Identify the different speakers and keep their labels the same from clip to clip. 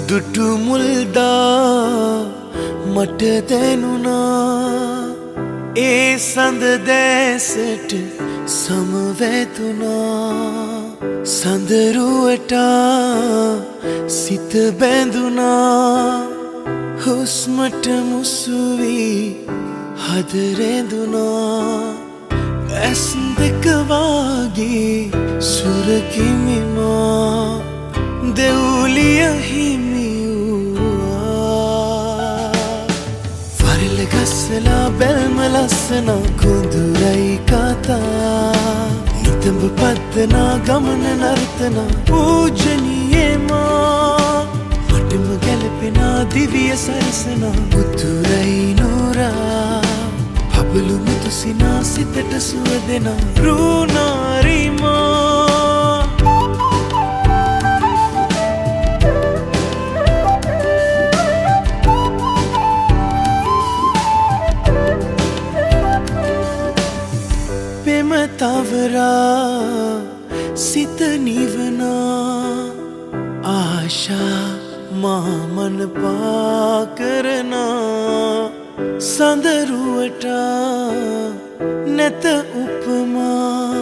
Speaker 1: දුටු මුල්දා මට දැනුණා ඒ සඳ දැසට සමවැදුණා සඳරුවට සිත බැඳුණා හුස්මට මුසු වී හද රැඳුණා ඇස් දෙක වාගේ සුරකිමිමා දෙව්ලිය හිමි වූවා වරල ගස්සලා බැල්ම ලස්සන කුඳුරයි කතා නිතඹ පද්දනා ගමන නර්තනා පූජනීයමා මටම ගැලපෙනා දිවිය සරසනා උතුරයි නෝරා පබළු මුතු සිනා සිතට සුව දෙනා රුණාරිමා තවරා සිත නිවනා ආශා මාමන පා කරනා සඳරුවට නැත උපමා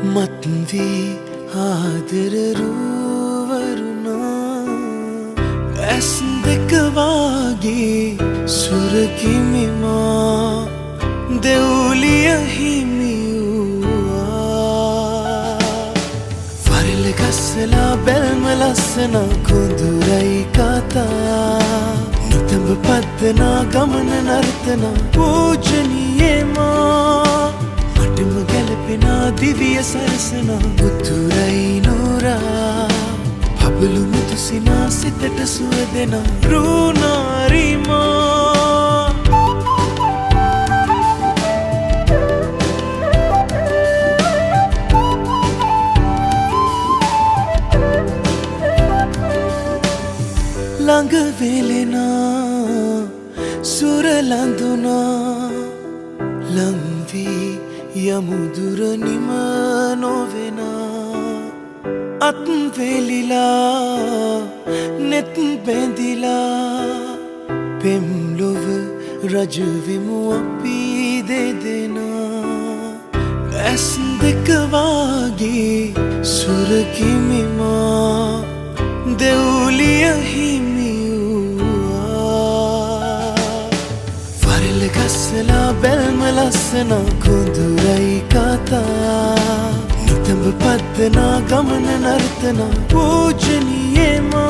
Speaker 1: මත්වී ආදර රුවරුණා ඇස් දෙක වාගේ සුරකිමිමා දෙව්ලිය හිමි ගස්සලා බැල්ම ලස්සන කුඳුරයි කතා නිතඹ පද්දනා ගමන නර්තනා පූජනීයමා මටම ගැලපෙනා දිවිය සරසනා උතුරයි නෝරා පබළු මුතු සිනා සිතට සුව දෙනා රුණාරිමා ළඟ වෙලෙනා සුර ලඳුනා ලංවී යමු දුර නිම නොවෙනා අත් වෙලිලා නෙත් බැඳිලා පෙම්ලොව රජවෙමු අපි දෙදෙනා ඇස් දෙක වාගේ සුරකිමිමා දෙව්ලිය හිමි වූවා වරල ගස්සලා බැල්ම ලස්සන කුඳුරයි කතා නිතඹ පද්දනා ගමන නර්තනා පූජනීයමා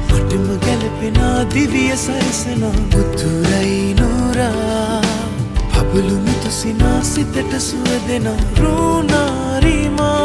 Speaker 1: මටම ගැලපෙනා දිවිය සරසනා උතුරයි නෝරා පබළු මුතු සිනා සිතට සුව දෙනා රුණාරිමා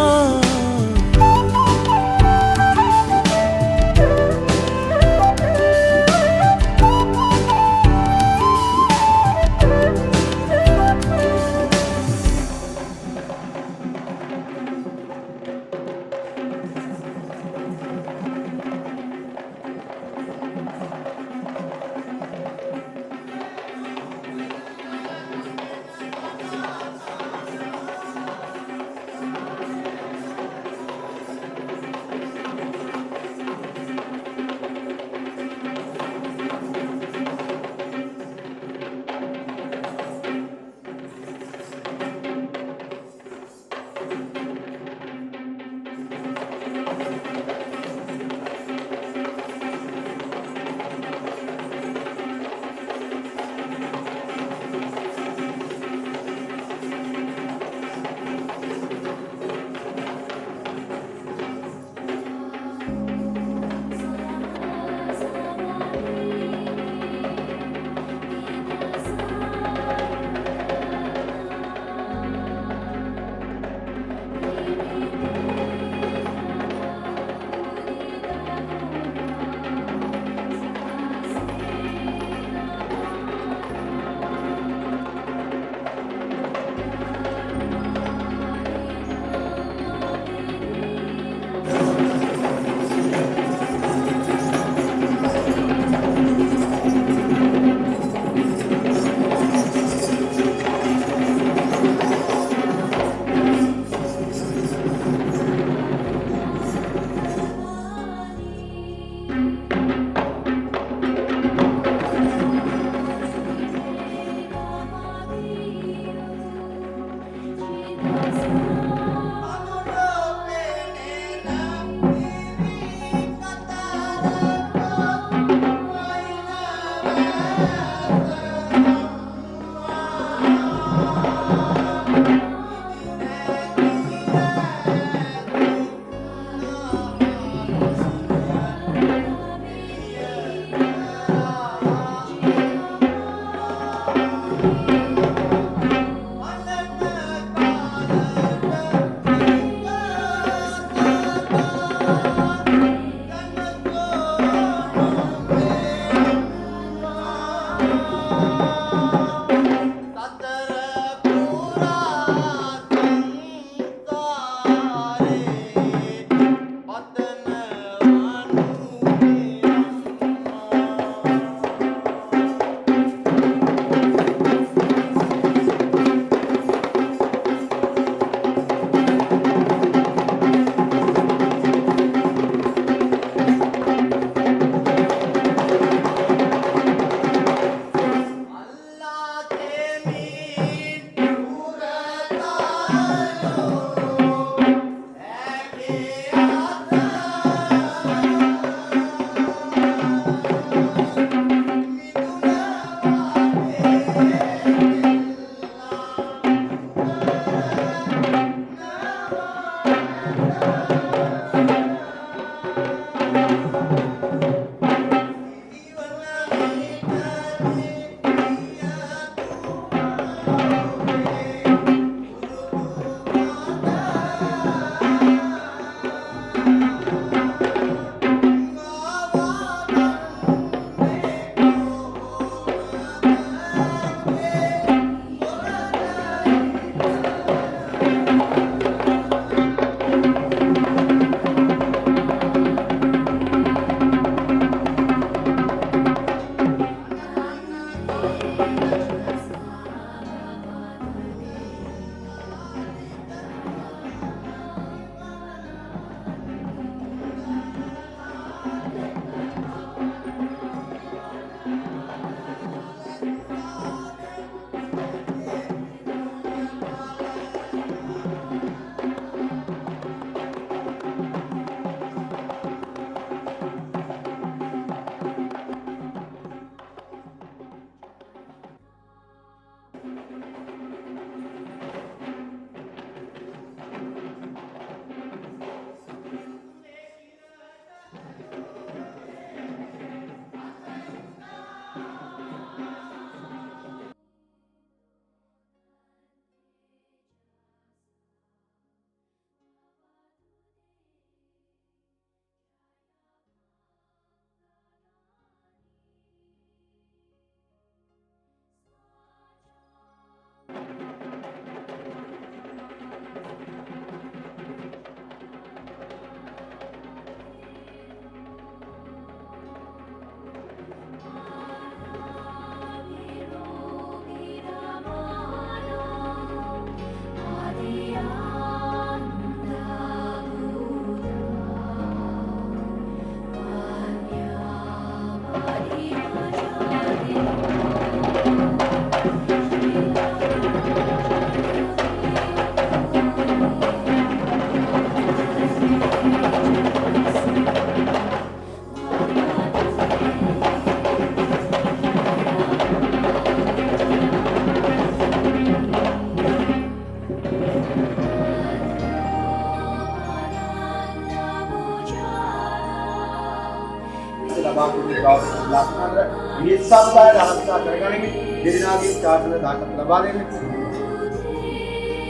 Speaker 2: ලක්ෂණ මිනිස් සමුදාය ආරක්ෂා කරගනිමින් දෙදෙනාගේ චාර්ටර් දායකත්ව ලබා දෙන්නේ.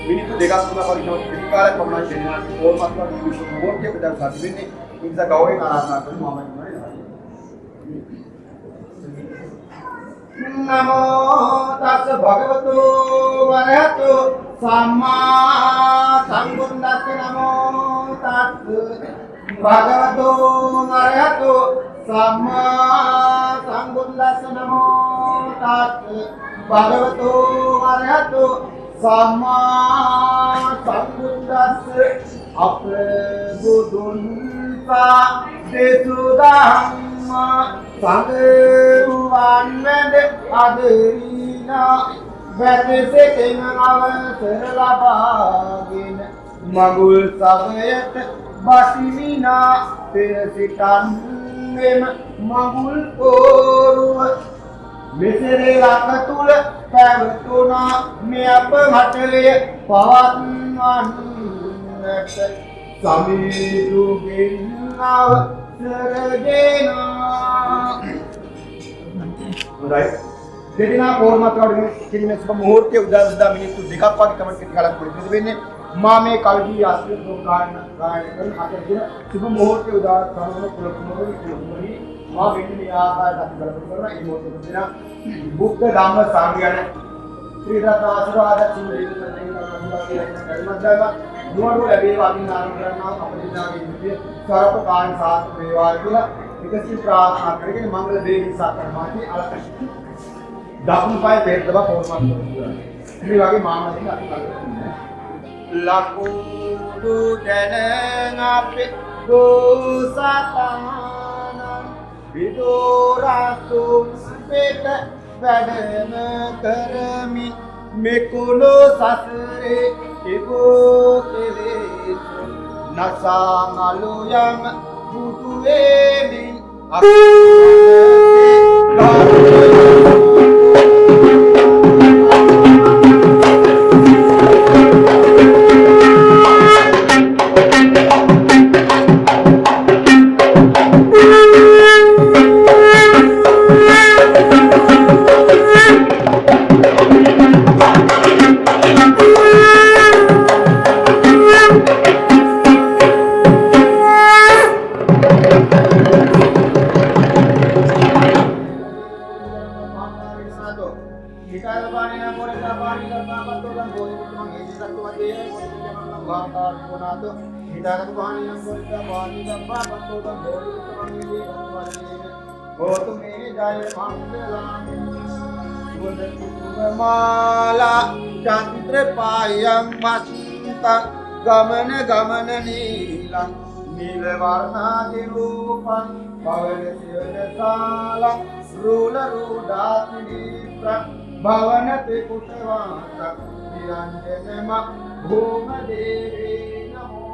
Speaker 2: මිනිත්තු දෙකක් තුනක් වගේ පිළිකාරයක් පමණ දෙදෙනාගේ ඕල්මත්වත් විශ්ව මොහොතේ බෙදා සාධින්නේ. ඒ නිසා ගෞරවයෙන් ආරාධනා කරනවා මම නමෝ තස් භගවතු වරහතු සම්මා සම්බුද්දස්ස නමෝ තස් භගවතු වරහතු සම්මා සම්බුද්දස්ස නමෝ තස් භගවතු වරහතු සම්මා සම්බුද්දස්ස අප්‍රබුදුන් දේසු ධම්ම සංගරුවන් වැඳ අදරිනා වැදසෙතෙන අවසර ලබාගෙන මගුල් සමයට බසිමිනා පෙර සිටන් වෙම මගුල් පෝරුව මෙසරේ ළඟ තුල පැවතුණා මේ අප මටලය පවත්වන්නට සමීදුගෙන් අවසරදේනා හොඳයි දෙදෙනා පොර්මත්වඩ කිලිමේ සුබ මුහූර්තයේ උදා මිනිත්තු දෙකක් වගේ කමෙන්ට් එකක් ගලක් පොඩි වෙන්නේ මා මේ කල්ගී ආශ්‍රිත ගායන කරන අතරදී සුබ මුහූර්තයේ උදා කරන කුලකුමරි මා වෙන්නේ ආකාරයට අපි බලපු කරන ඒ මොහොතේ දෙන බුද්ධ ධම්ම සංගයන ශ්‍රී රත්න ආශිර්වාද සිංහලෙන් නුවණු ලැබේවා අදින් ආරම්භ කරනවා අපදිනාගේ විද්‍ය සරප කාණ සාත් වේවා කියලා එකසින් ප්‍රාර්ථනා කරගෙන මංගල දේවී සාකරමාදී අලකෂ දකුණු පාය වේදව පොර්මත් කරනවා මේ වගේ මානසික අපි කරන්නේ ලකුඩු දැන අපේ දෝසතාන විදෝරසු පෙත වැඩම කරමි මෙකුණු සසරේ ඉබෝ කෙලෙස් නසාමලු යම් බුදු වේමින් माला चंद्र पायं मस्ता गमन गमन नीला नील वर्णादि रूपं भवन शिवन साला रूल रूडाति भवन ते कुशवास निरंजन भूम देवी नमो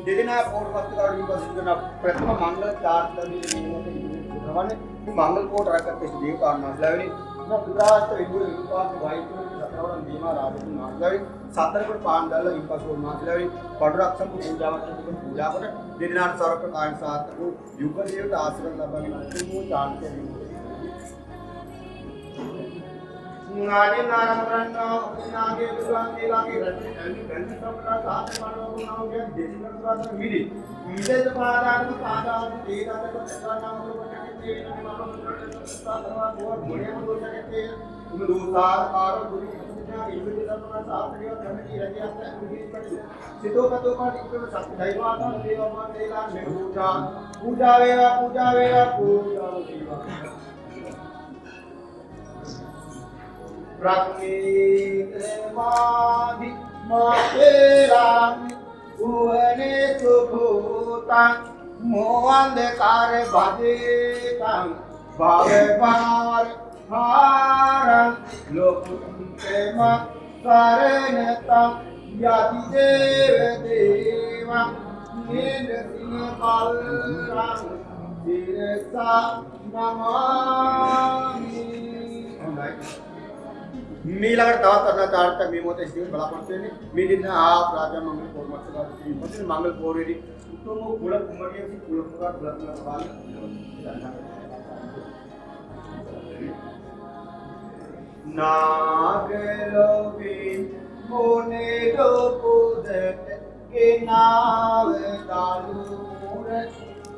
Speaker 2: දෙදෙනා පොර්වත්කාරී විපස්සන ප්‍රථම මංගල චාර්තනයේ නියමත ප්‍රවන්නේ මේ මංගල කෝට රැකගත් දේව කාරණාස්ලාවෙනි දුරාස්ත විදුල විපාක වයිතුන සතරවරන් දීමා රාජතුන් මාර්ගයෙන් සතරකට පාණ්ඩල විපස්සෝ මාස්ලාවෙනි පඩුරක්ෂක පූජාවක් කරන පූජා කොට දෙදෙනාට සරප කායන සාර්ථක යුග දේවත ආශ්‍රම ලබමින් අතුමෝ චාන්තය नारी नारंगरन्ना नागे दुर्गांगे लागे रति गंध सबरा साथ मानव नाम के देसी नरवाद मिली मिले तो पादान पादा तेरा तो तेरा नाम तो बने के नाम साधवा और बड़े हम लोग के तुम दूसार कार गुरु पूजा इवदि सबरा साथ लियो धर्म की रजिया से सितो कतो का इको सत्य दैवाता देवमा तेला में पूजा पूजा वेवा पूजा वेवा पूजा देवा प्रकृतिमादि मातेरामि भुवने सुभूतां मोहंधकार भजेतां भावभार हारं लोकुप्रेम शरणतं यदि देव देवं निरसिंहबलरां शिरसा नमामि मीलागढ़ तවත් අනාචාර්ත මේ මොහොතේ සිටින බලාපොරොත්තු වෙන්නේ මේ දින ආප්‍රාජා මංගල පොර්මත්සලා ඉතින් මංගල පොරේදී උතුම් කුල කුමරියක කුල පුරා බලන බාල නාගලෝකේ මොනේ දොපුදට කෙනාව දාලුර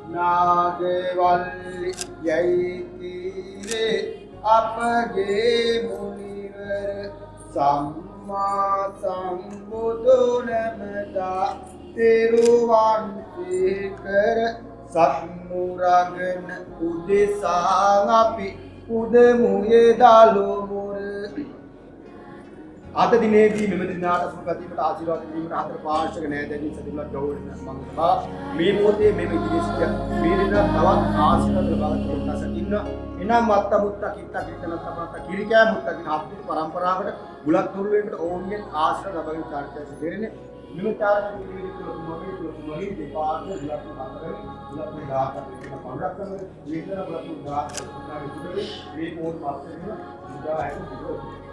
Speaker 2: නාගවල්ලි යයි තීරේ අපගේ මුනිවර සම්මා සම්බුදු නමදා තෙරුවන් සීකර සත්මුරගන උදෙසා අපි උදමුයේ දාලුමුර අද දිනේදී මෙම දිනාට සුපතිමට ආශිර්වාද දීමට හතර පාර්ශ්වක නෑදෑයන් සදිමලට ගෞරවයෙන් මංගලවා මේ මොහොතේ මේ ඉදිරියට මේ දින තවත් ආශිර්වාද ලබාගන්න උත්සාහ ඉන්න එනම් මත්ත මුත්ත කිත්ත කිත්තන තමත කිරිකෑ මුත්ත කියන අපේ පරම්පරාවකට බුලත් තුරු වෙන්නට ඕන්ගෙන් ආශ්‍රය ලබාගෙන චාරිත්‍රය දෙරෙන්නේ මෙම චාරිත්‍රය පිළිවිද දෙපාර්ශ්ව බුලත් හතරේ බුලත් 10ක් කියන පවුලක් කරන විතර බුලත් 10ක් මේ පොත් පස්සේ මුදා ඇතුළු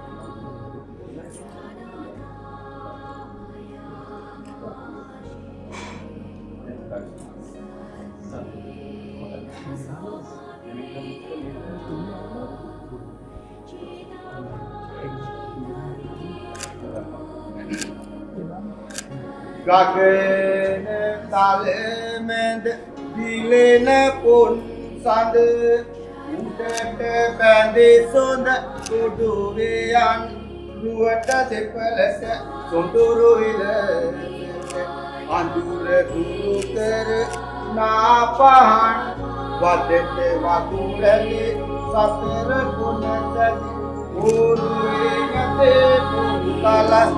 Speaker 2: ගගන තලමෙන්ද දිලෙන පොන් සඳ උඩට බැඳේ සොඳ කුඩුවේ යන් රුවට දෙපළට සොඳුරු ඉලට අඳුර දුරු කර නාපහන් වදෙට වතුරලි සතර ගුණසදි ඕරුවේ නැතේ පුතලස්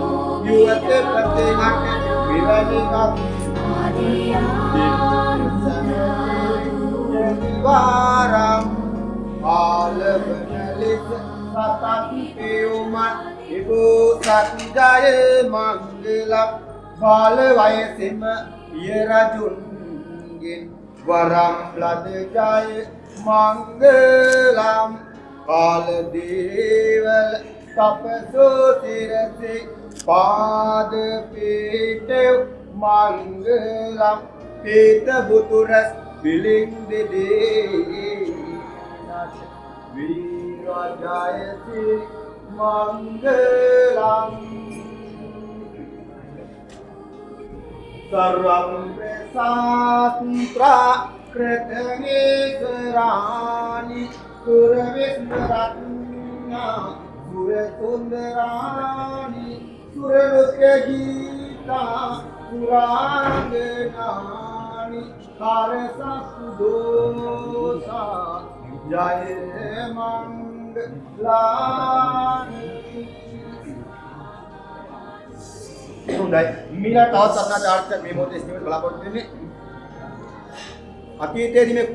Speaker 2: යුවත ප්‍රතිගත විරලිගත් ආදිවාරම් ආලබනලිස සතත් පෙවුමන් ඉබෝ සත්ජය මංගලම් බාල වයසෙම පිය රජුන්ගෙන් වරම් ලද ජය මංගලම් කාල දේවල තපසෝ තිරසේ පාද පීඨ මංගලම් පීත බුතුරස් පිළින් දෙදේ වීරජයති මංගලම් सर्वं प्रसात्रा कृतनेसराणि सुरविस्मरत्ना सुरसुन्दराणि सुरलोकगीता सुरांगनानि कारसुदोषा जय मंगलानि හොඳයි මීලා තවත් අනාචාර්ත මේ මොහොතේ ස්ටිමේට් බලාපොරොත්තු වෙන්නේ අතීතයේදී මේ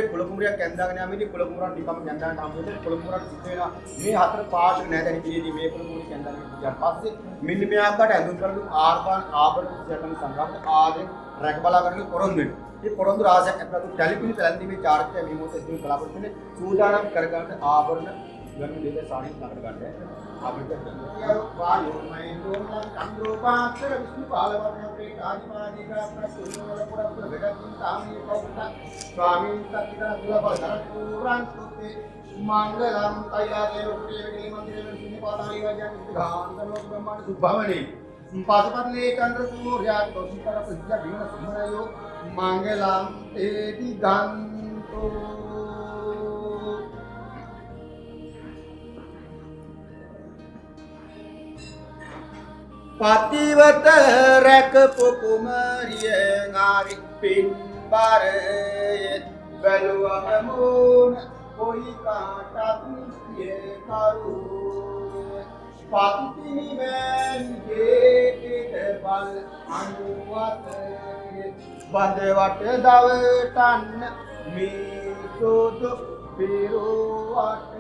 Speaker 2: කුලකුමරියක් ඇඳාගෙන යමිදී කුලකුමරන් නිකම් ඇඳාගෙන හම්බෙන්නේ කුලකුමරන් සිද්ධ වෙන මේ හතර පාර්ශ්ව නැදැනි පිළිදී මේ කුලකුමරියක් ඇඳාගෙන ගියාට පස්සේ මෙන්න මේ ආකාරයට ඇඳුම් කරලු ආභරණ සියල්ලම සංග්‍රහ ආදී රැක බලා ගන්න පොරොන්දු වෙනවා. මේ පොරොන්දු රාශියක් ඇතුළත ටැලිපිලි පැලැන්දීමේ චාරිත්‍රය මේ මොහොතේ ස්ටිමේට් බලාපොරොත්තු වෙන්නේ සූදානම් කරගන්න ආභරණ ගන්න දෙක සාණිත් නකට ගන්න. ආභරණ වායෝ මයින්දෝන් චන්ද්‍රෝපාක්ෂර විෂ්ණු පාලවර්ණ ප්‍රේතාදිමාදී ගාත්‍ර සුන්නවල පුරපුර වෙදකින් සාමී කෞත ස්වාමීන් සත්‍තිකන දුලබ දරපුරන් සුත්තේ මංගලම් තයාදේ රුපේ වේ මන්දිරේ සිනි පාදාලි වජන් ගාන්තනෝ බ්‍රහ්මණ සුභවනේ පාසපත්ලේ චන්ද්‍ර සූර්යා තොසිකර ප්‍රතිජ දින සම්මනයෝ මංගලම් තේති ගන්තෝ පතිවත රැකපු කුමරිය නාරි පින්බරේ බැලුවම මෝන කොයි කාටත් සිය කරු පත්තිනි මෑන්ගේ පිට බල අනුවතේ බඳවට දවටන්න මේ සෝදු පිරුවට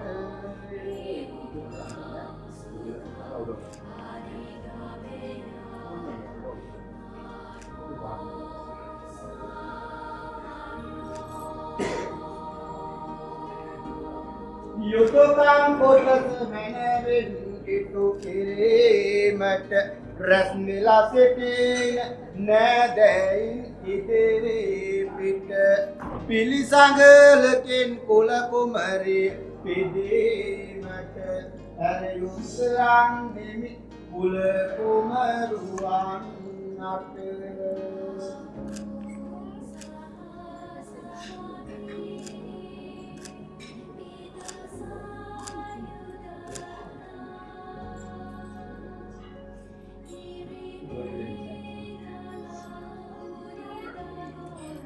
Speaker 2: යුතුයකම් කොටස මැනවින් කිත් කටයුතු කිරීමට රැස්නිලා සිටින නෑදැයින් ඉදිරි පිට පිළිසඟලකින් කුල කුමරිය පිදීමට ඇරයුම් නිමි කුල කුමරුවන් අට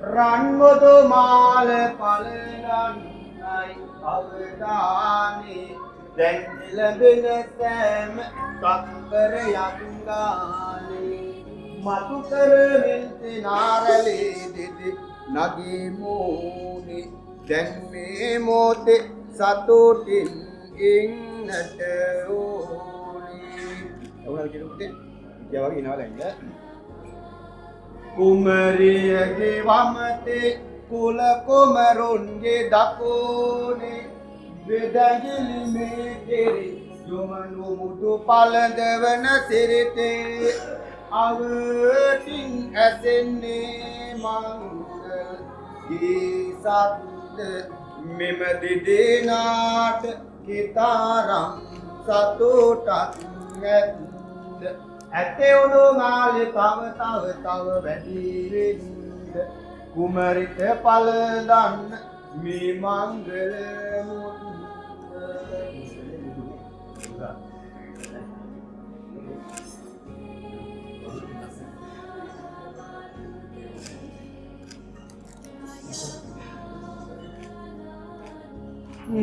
Speaker 2: රන්මුදු මාල පලරන්නයි අවදානේ දැන් එළඹෙන සෑම තත්පරයක් ගානේ මතු කරමින් සිනාරලේ දෙදි නගී මෝනේ දැන් මේ මොහොතේ සතුටින් ඉන්නට ඕනේ එවුණා කියනකොට කියා වගේ ඉනවා දැන් කුමරියගේ වමතේ කුල කුමරුන්ගේ දකුණේ වෙදගිලි මේ කෙරි යොමනු මුතු පළඳවන සිරිතේ අවටින් ඇසෙන්නේ මංගල ගීසත් මෙම දෙදෙනාට කිතරම් සතුටක් නැද්ද ඇතෙවුණු මාලි තව වැඩි වෙන්න කුමරිට පළඳන්න මේ මංගල මුත්ත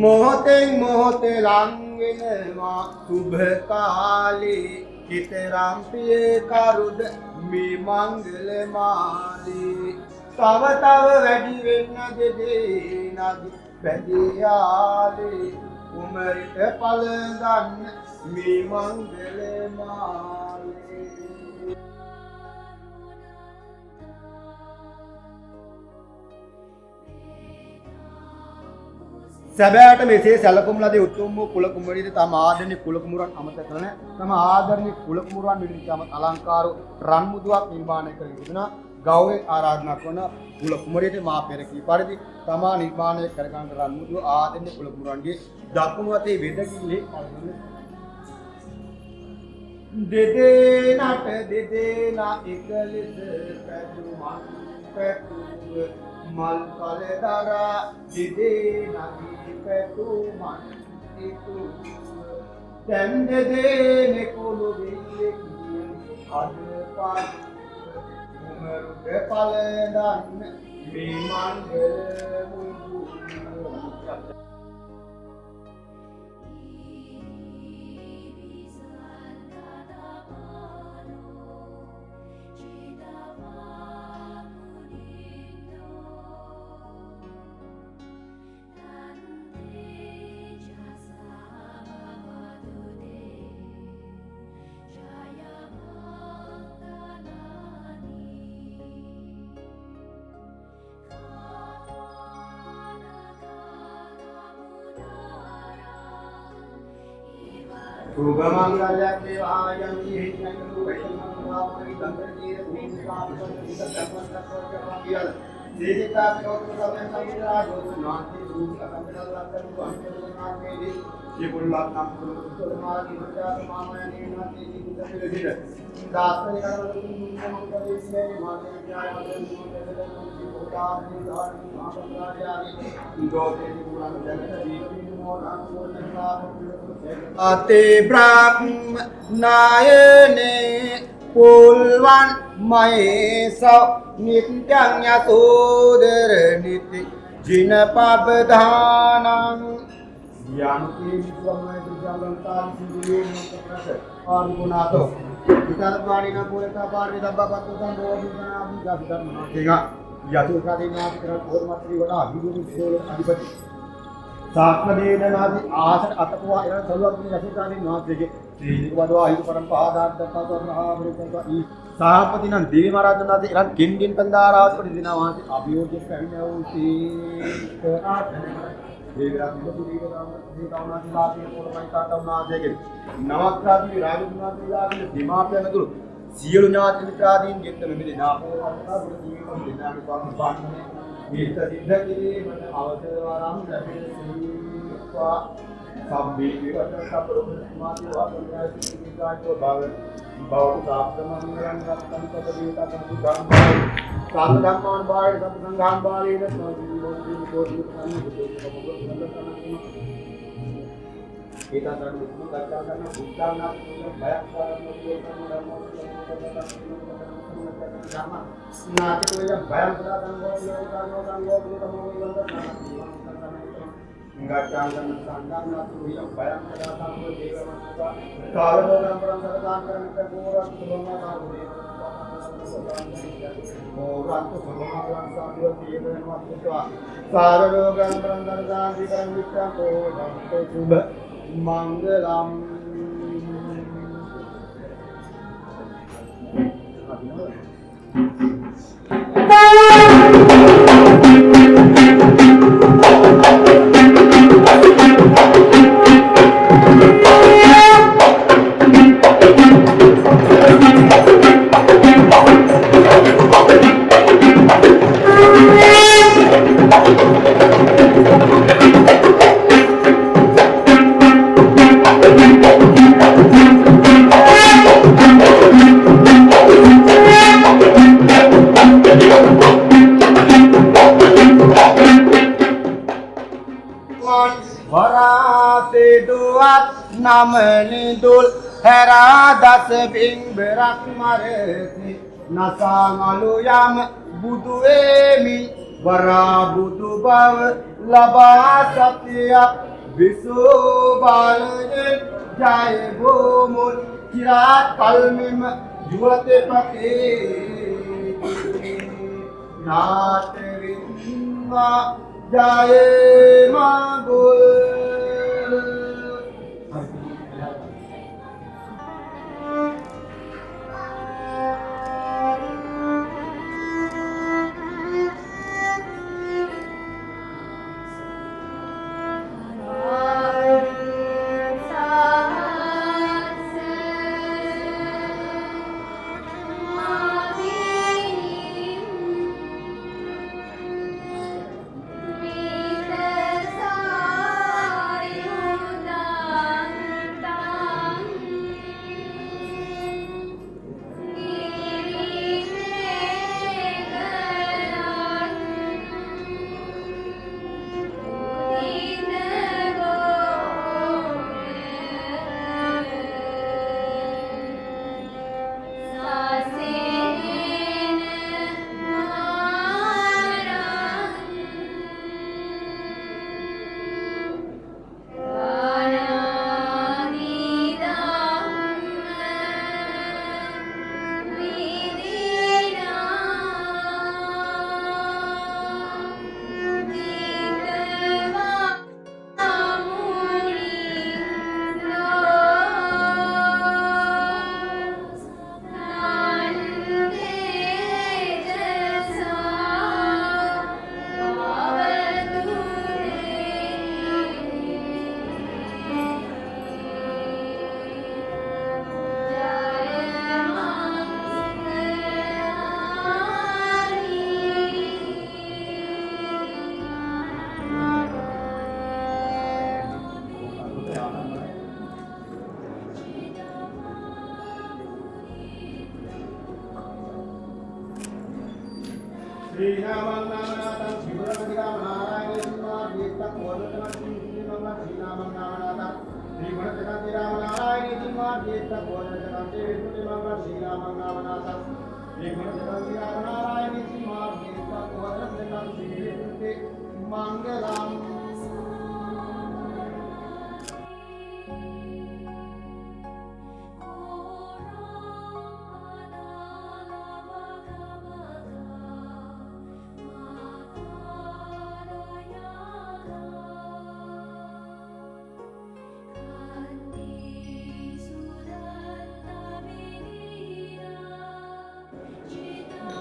Speaker 2: මොහොතෙන් මොහොතේ ලං වෙනවා සුභ කාලේ කිතරම් පිය කරුද මේ මංගල මාලේ තව වැඩි වෙන්න දෙදෙනාගේ පැදියාලේ කුමරිට පළඳන්න මේ මංගල මාලේ සැබෑට මෙසේ සැලකුම් ලදී උතුම් වූ කුල කුමරියද තම ආදරණීය කුල කුමරුවන් අමතක කරන තම ආදරණීය කුල කුමරුවන් වෙනුවෙන් තම අලංකාර රන් මුදුවක් නිර්මාණය කර යුතුනා ගෞරවයෙන් ආරාධනා කරන කුල කුමරියට මා පෙර කී පරිදි තමා නිර්මාණය කර ගන්න රන් මුදුව ආදරණීය කුල කුමරුවන්ගේ දකුණු අතේ වෙදකිල්ලේ පළඳන දෙදෙනා එක ලෙස පැතුමන් මල් කලදරා දෙදෙනාගේ පැතුමන් ඉතු දැන් දෙදෙනෙකුළු විල්ලෙක් අද පාත් කුමරුට පළඳන්න මේ මංගල මුදුන Subhamangala Devayam Yehyanu Vaishnavamari Gandharjira Bhumikāpasakita Sejita Pyotrasamya Samitra Jyotinati Sūka Samitra Samitra Shibullah Namkuru Surmari Vajjata Mamaya Nirmati Jita Piradhira Dasani Karamati Namkadisne Mati Jaya Madhani Mudhani Bhutani Dhani Mahaprajani Jyote Puran Jagata Jiti Moran Ate Brahm Nayane Pulvan Mahesa Nityanya Sudara Niti Jina Pabadhanam Yanti Vishwamaya Jalantan Sindhiri Mukhtasar Argunato Vitarvani Napureta Pari Dabba Patutan Bodhana Abhijasitan Manatega Yatu Kadina Purmatri Vada Vidu Adipati Sakmadena Nadi Asan Atakwa Iran Salwat Yasutani Nadige Sriwadwa Hidu Parampadan Tata Mahavrita I Sahapatinan Devi Maharaj Nadi Iran Kindin Pandara Pradina Vasi Abhiyojit Kahinauti දේවරත් නිලපුරීකතාව දේතාවනා කිලාගේ පොළමයි කාටවනාජයගේ නවක්‍රාදී රාජතුමාගේ දීමාපයන් ඇතුළු සියලු ඥාති මිත්‍රාදීන් ගෙත්තම මෙලි නාපෝ වන්තා බුදු ජීවිතම් දෙනාමි පාන්නේ විත සිද්ධකේ මන අවසරවරම් ලැබේ සීවා සම්බේ විවත සපරොම මාති වාපන්‍යාසී විකායෝ භව භව සාප්තමංගලං රත්තං පදේතා කඳු ධම්මං සාධ ධම්මාන බාහිර සත් සංඝාන් බාහිර සෝදි කෝටි kita akan mengatakan karena bukan banyak sama nah itu yang bayang beratan enggak jangan sangkan itu yang bayang beratan kalau orang berangkat kita kurang sebelumnya tahu orang tu orang sambil dia masuk tu sarogan berangkat di dalam kita ko coba Mangalam Namanidul heradas bing berak maresi nasangaluyam budu emi wara budu bav laba satya visu baljen jay bumul kirat kalmim yuate pati naat vinna jay magul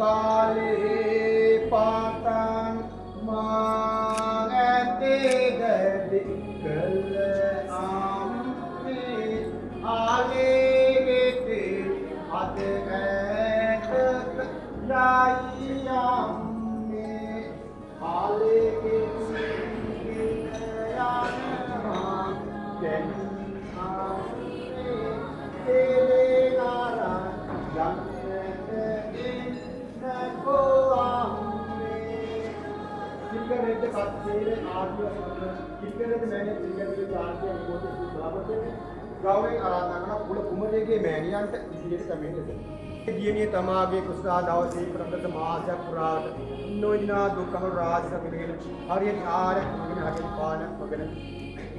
Speaker 2: Bali patang mangete ගෞරවයෙන් ආරාධනා කරන කුල කුමරියගේ මෑණියන්ට ඉදිරියට පැමිණෙන්න. දියණිය තමාගේ කුසලා දවසේ ප්‍රකට මාසයක් පුරාවට නොයිනා දුක්ඛම රාජසකගෙන හරියට ආරක් මගෙන හදින් පාන මගෙන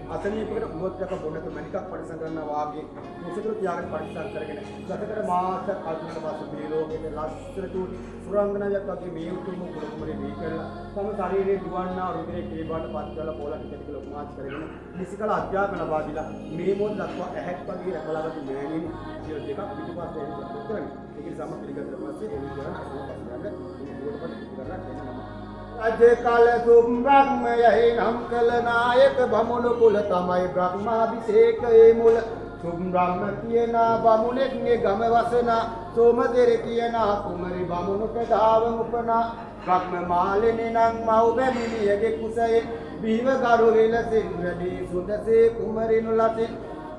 Speaker 2: අසනීපකට උගොත්යක බොන්නක මණිකක් පරිසම් කරනවා වාගේ මුසුදුරු තියාගෙන පරිසම් කරගෙන ගතකර මාසයක් අතුරට පස්සේ මේ ලෝකයේ ලස්සන තුටි සුරංගනාවක් වගේ මේ උතුම් කුල කුමරිය මේ කරලා තම ශරීරයේ දුවන්නා රුධිරේ කේබාට පත් කරලා පොළක් ටික ටික උපමාස් කරගෙන නිසිකල අධ්‍යාපන ලබා දීලා මේ මොහොත දක්වා ඇහැක් වගේ රැකලාගත්තු මෑණියන් සිය දෙකක් පිටුපස්සේ එන්න කරන්නේ. ඒකේ සම පිළිගත්තට පස්සේ ඒ විදිහට අසුරපත් ගන්න මේ දුරපත් කරලා එනවා. අජේ කාල සුම්බ්‍රහ්මයෙහි නම් කළ නායක බමුණු කුල තමයි බ්‍රහ්මාභිෂේකයේ මුල. සුම්බ්‍රහ්ම කියන බමුණෙක්ගේ ගම වසන සෝමදෙර කියන කුමරි බමුණුට ධාව උපනා. බ්‍රහ්ම මාලිනී නම් මව් බැමිණියගේ කුසයේ බිහිව ගරු විලසින් වැඩි සුදසේ කුමරිනු ලසින්.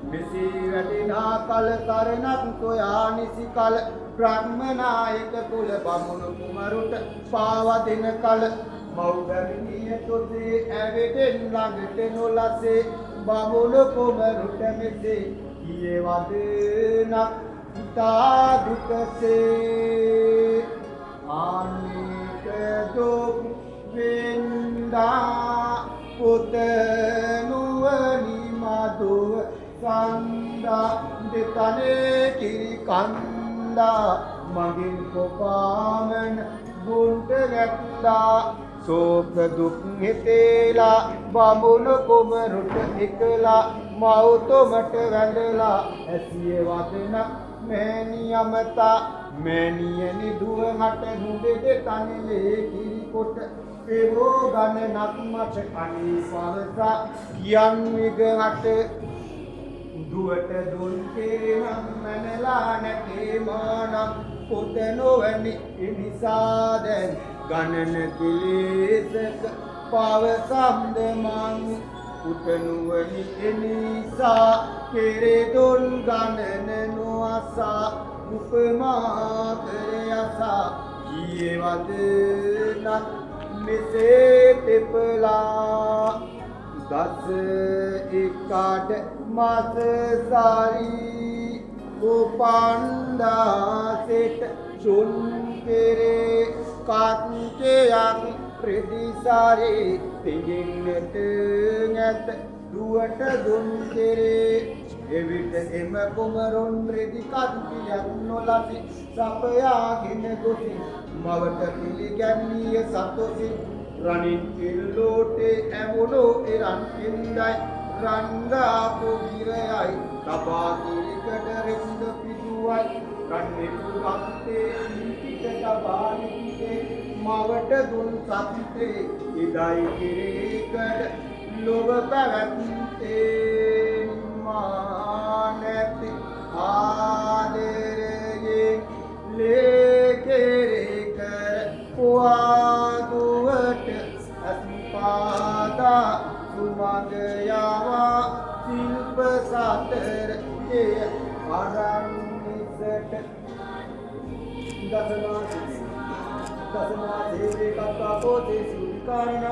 Speaker 2: මෙසේ වැඩිනා කල තරණක් සොයා නිසි කල බ්‍රහ්ම නායක කුල බමුණු කුමරුට පාවදින කල මව් බැමිණිය තොසේ ඇවිදෙන් ළඟට නොලසේ බමුණු කුමරුට මෙසේ කියේ වදනක් ඉතා දුකසේ ආනික දුක් වින්දා පුත නුවණි මදුව සන්දා දෙතනේ කිරි කන්දා මගින් කොපාමන ගුන්ට ගැත්තා සෝක දුක් හිතේලා බමුණු කුමරුට එකලා මෞතොමට වැඳලා ඇසිය වදනක් මෑණියමතා මෑණියනි දුවහට නුඹෙද තනිලේ කිරි කොට පෙරෝ ගණනක් මට අනී පවසා කියන් විගහට දුවට දුන් කෙරෙනම් මනලා නැතේ මානම් පොත නොවැනි නිසා දැන් ගණන කිලේසක පවසම්ද මං පුත නුවණි එනිසා කෙරේ දුන් ගණන නොඅසා උපමා කර යසා කීයේ වදනක් මෙසේ තෙපලා දස එකාට මාස සාරී උපන්දාසෙට චුන් කෙරේ කාන්තයක් ප්‍රතිසාරේ පිළිගන්නට නැත දුවට දුන් කෙරේ එවිට එම කුමරුන් රෙදි කන්තියක් නොලසි සපයාගෙන ගොසි මවට පිළිගැන්විය සතොසි රණින් කිල්ලෝටේ ඇමුණු එරන් කින්දයි රංගාපු ගිරයයි තබා කිරිකට රෙන්ද පිටුවයි රන්නෙතු ගත්තේ පිටිට තබා නිතිේ මවට දුන් සත්තේ ඉදයි කිරිකට ලොව පැවැත්තේ මානැති ආදරයේ ලේකෙරේකර පුවාදුවට අස්පාදා සුමගයාවා සිල්ප සතර එය අරන්නිසට දසනා දේවේ කත්තා පොතේ සුවිකාරණ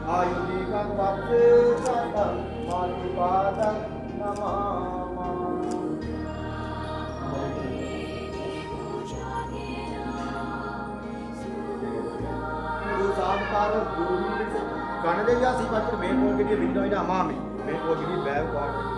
Speaker 2: ආයුධිකං වත්තේ සතං මාතුපාදං නමාමා සාමකාර ගුරුවිස ගණදෙවියා සිපතර මේ පොල්ගෙඩිය විඳිනවිද අමාමේ මේ පොල්ගෙඩිය බෑව පාට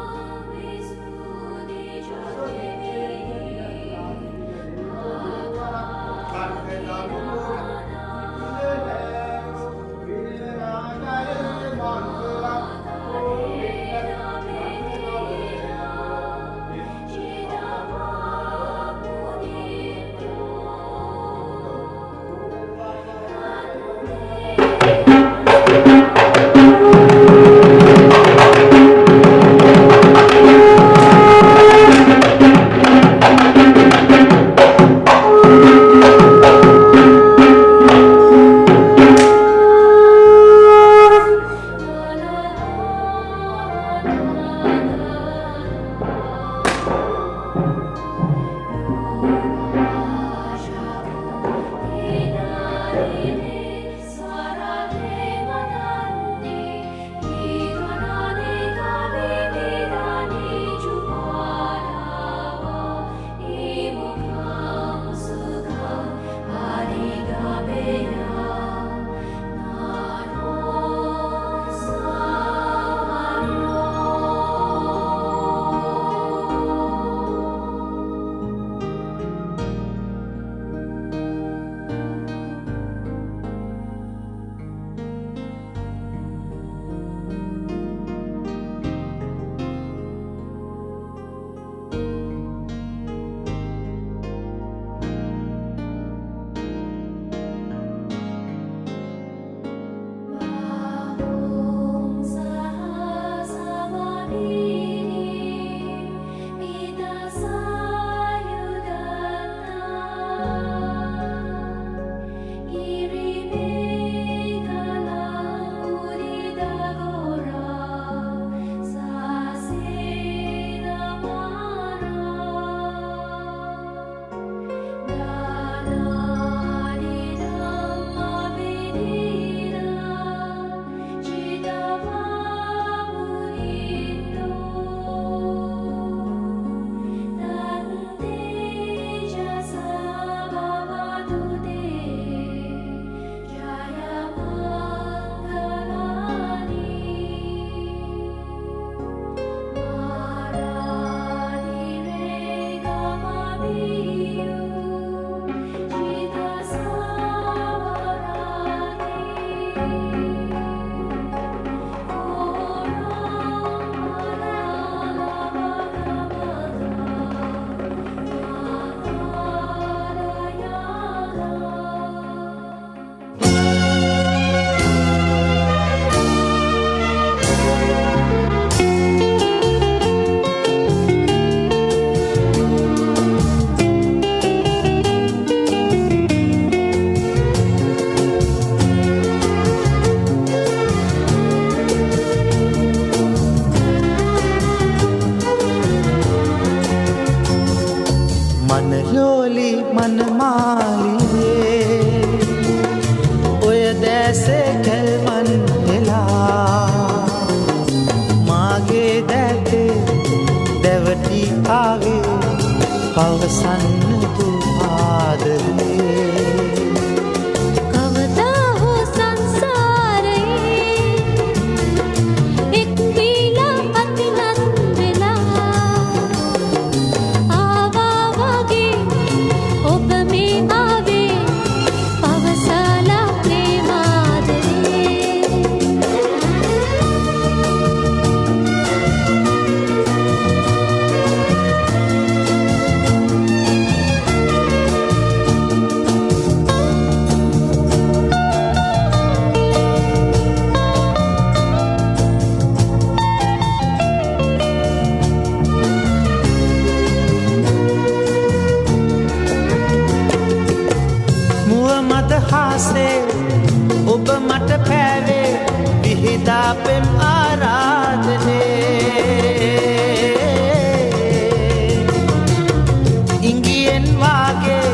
Speaker 1: මාලියේ ඔය දැසේ කැල්මන් හෙලා මාගේ දැතේ දැවටි ආවේ පවසන්න ආදරේ
Speaker 3: කවදා හෝ සංසාරයේ එක් වීලා අතිනත් වෙලා ආවා වගේ ඔබ මේ ආවේ පවසලා ප්‍රේමාදරේ
Speaker 1: ඔබ මට පෑවේ විහිදා පෙම් ආරාධනේ ඉංගියෙන් වාගේ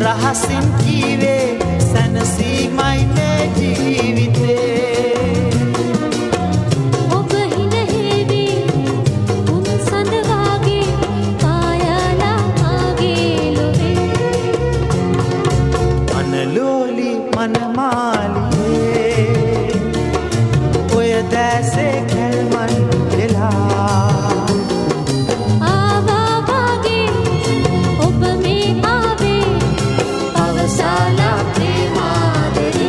Speaker 1: රහසින් කීවේ සැනසීමයි මේ ජීවිතේ
Speaker 3: ඔබ හිනහෙවි උන් සඳ වාගේ පායලා ආගේ ලොවේ
Speaker 1: අනලෝලි මනමාලියේ ඔය දැසේ කැල්මන් වෙලා
Speaker 3: ආවා වගේ ඔබ මේ ආවේ පවසලා ප්‍රේමාදරේ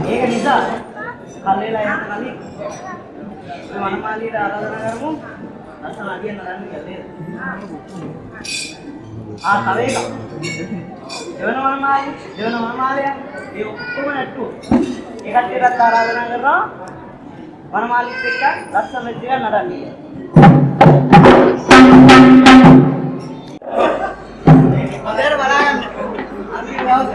Speaker 4: ඒක නිසා කල්ලේලා යන්න කලින් වනමාලියට ආරාධනා කරමු. ලස්සන අඩියක් නරන්න කියලා නේද? තව එකක්. දෙවන වනමාලිය ඒ ඔක්කොම නැට්ටු. ඒකත් ඒකත් ආරාධනා කරනවා. වනමාලිත් එක්ක ලස්සන මෙච්ච එකක් නරන්න කියලා. හොඳට බලාගන්න. ආශිර්වාද.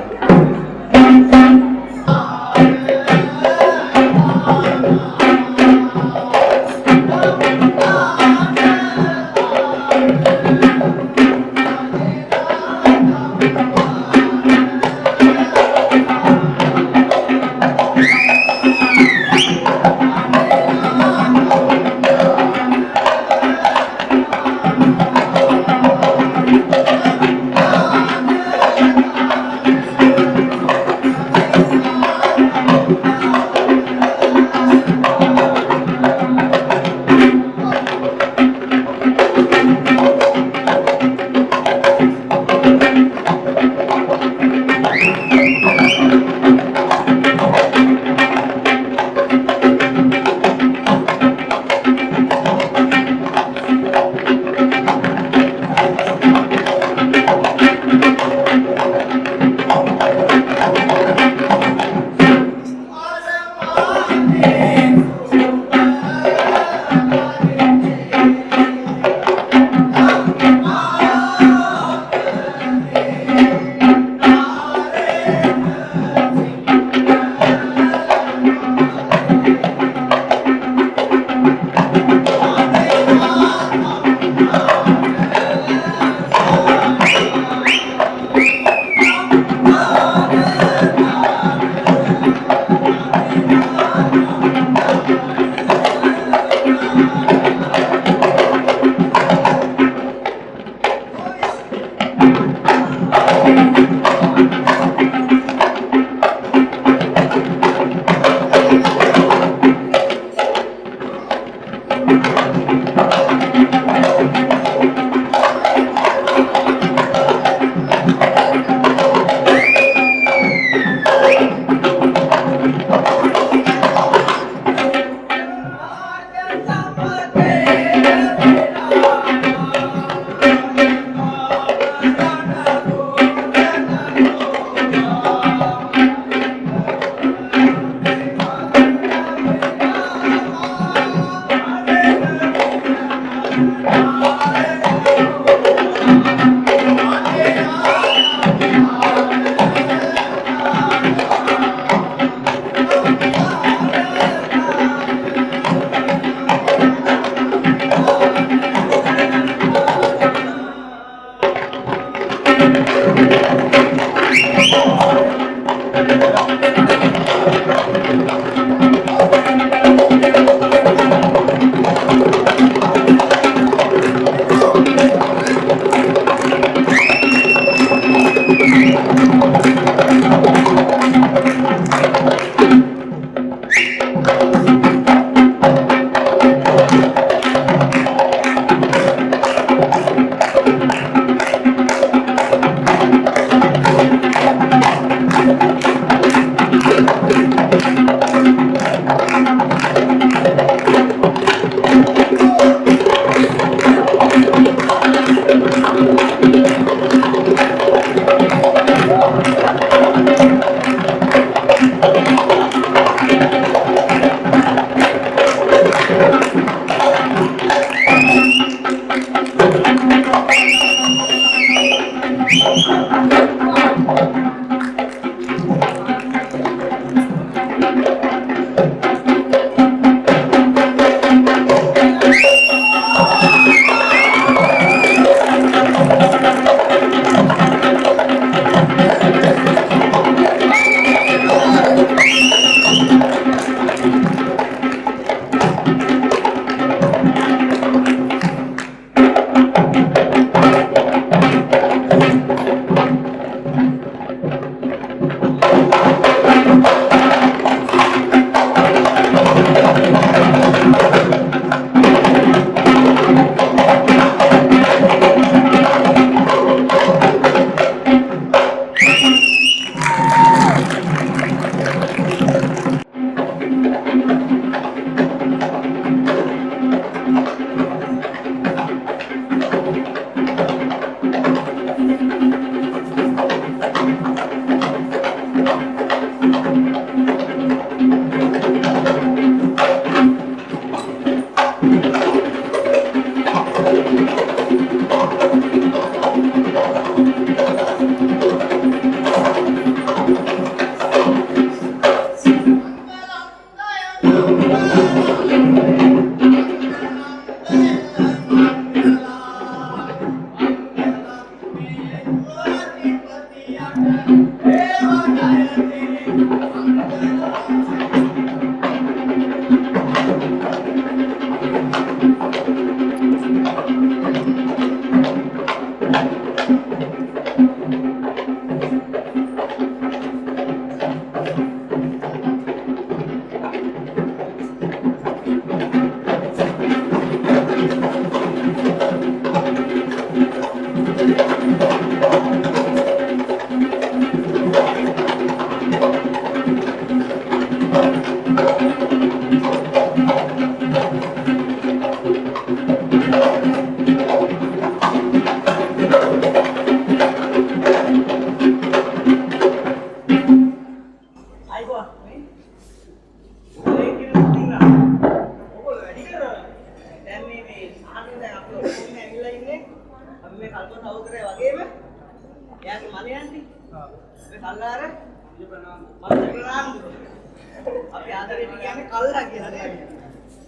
Speaker 4: අපි ආදරේට කියන්නේ කල්ලා කියලා නේද?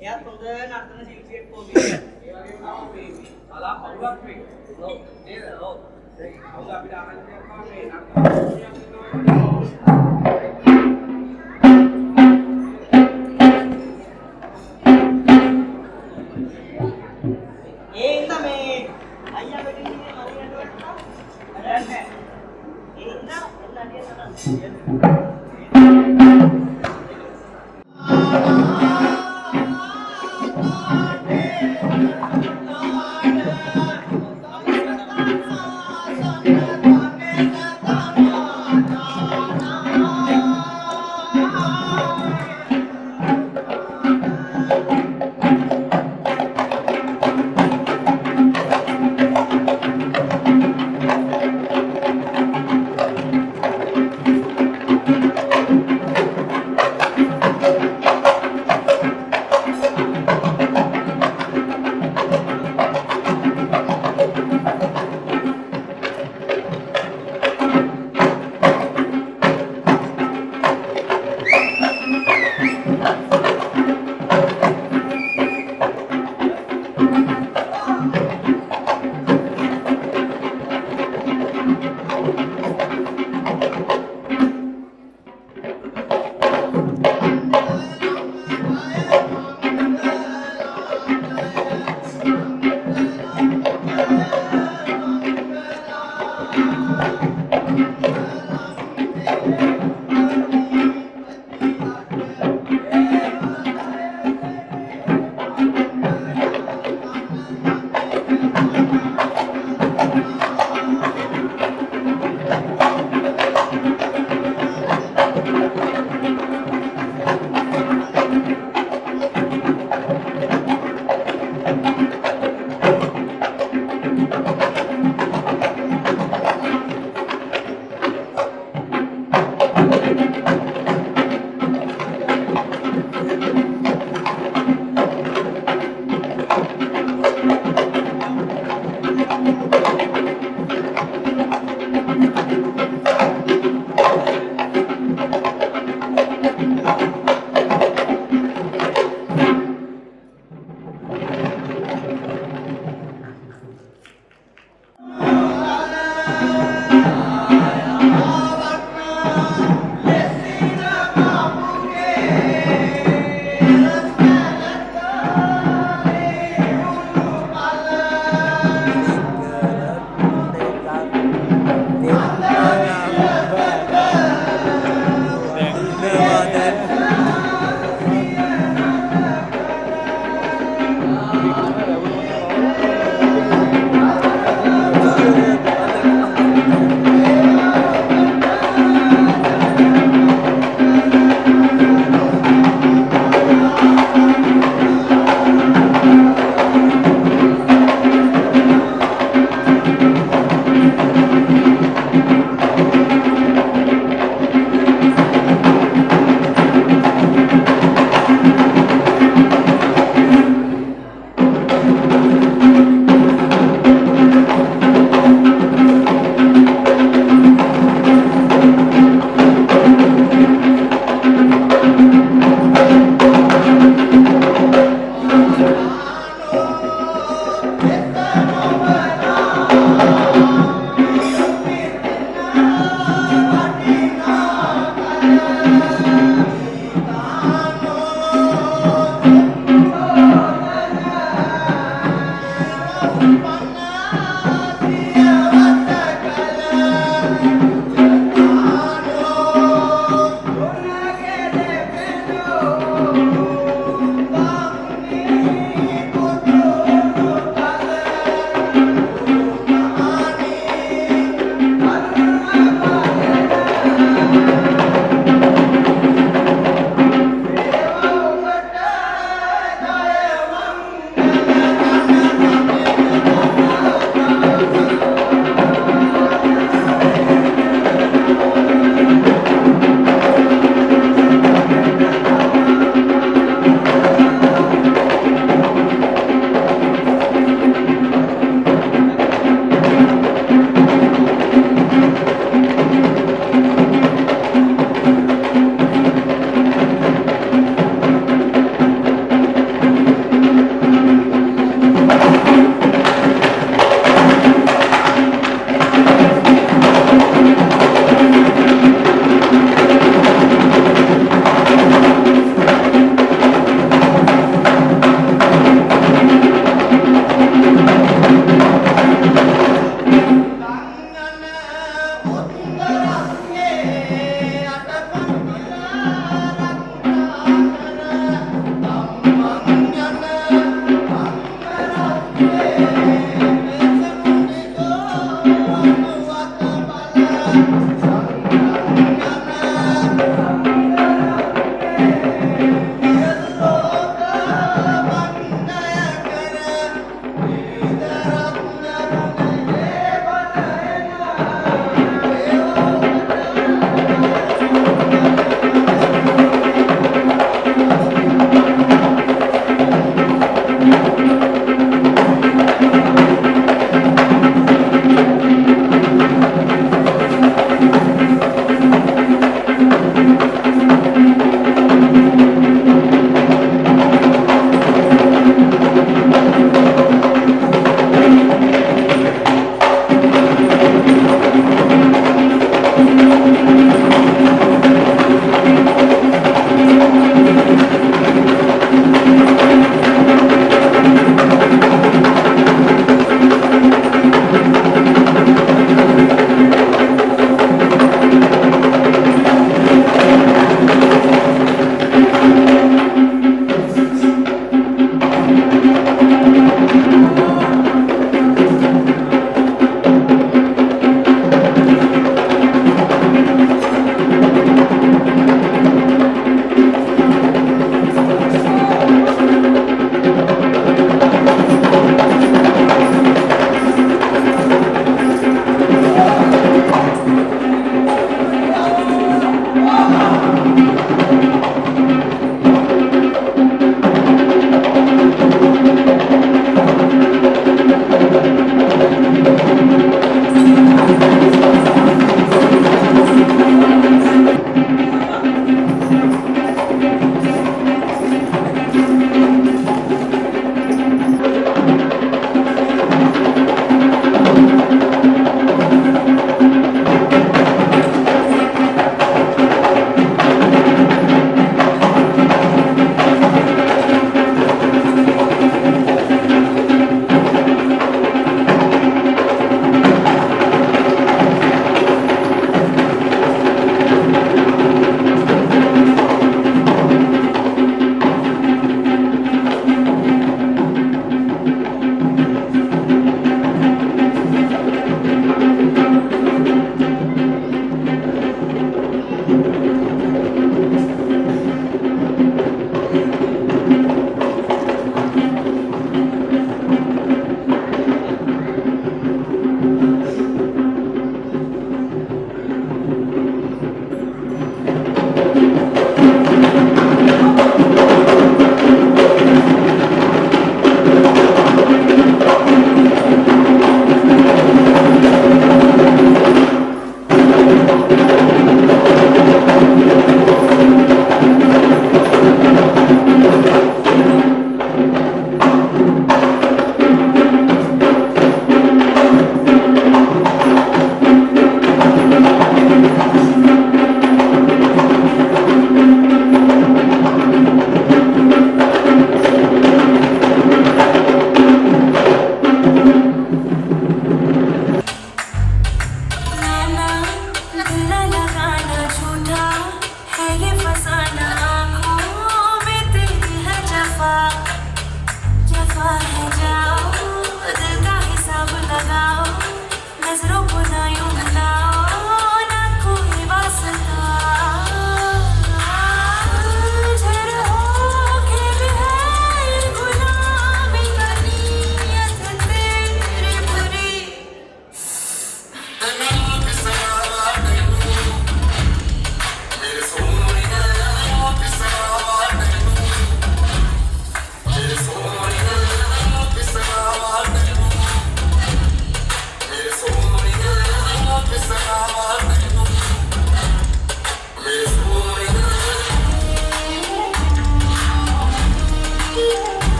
Speaker 4: එයාත් හොඳ නර්තන ශිල්පියෙක් කොහොමද? ඒ වගේම තමයි මේ කලා පවුලක් වෙයි. ඔව් නේද? ඔව්. ඒක කවුද අපිට ආනන්ද කරනවා මේ නර්තන ඒ ඉන්න මේ අයියා වෙන්නේ මරියට වට්ටා. නැහැ. ඒ ඉන්න එන්නදී තමයි.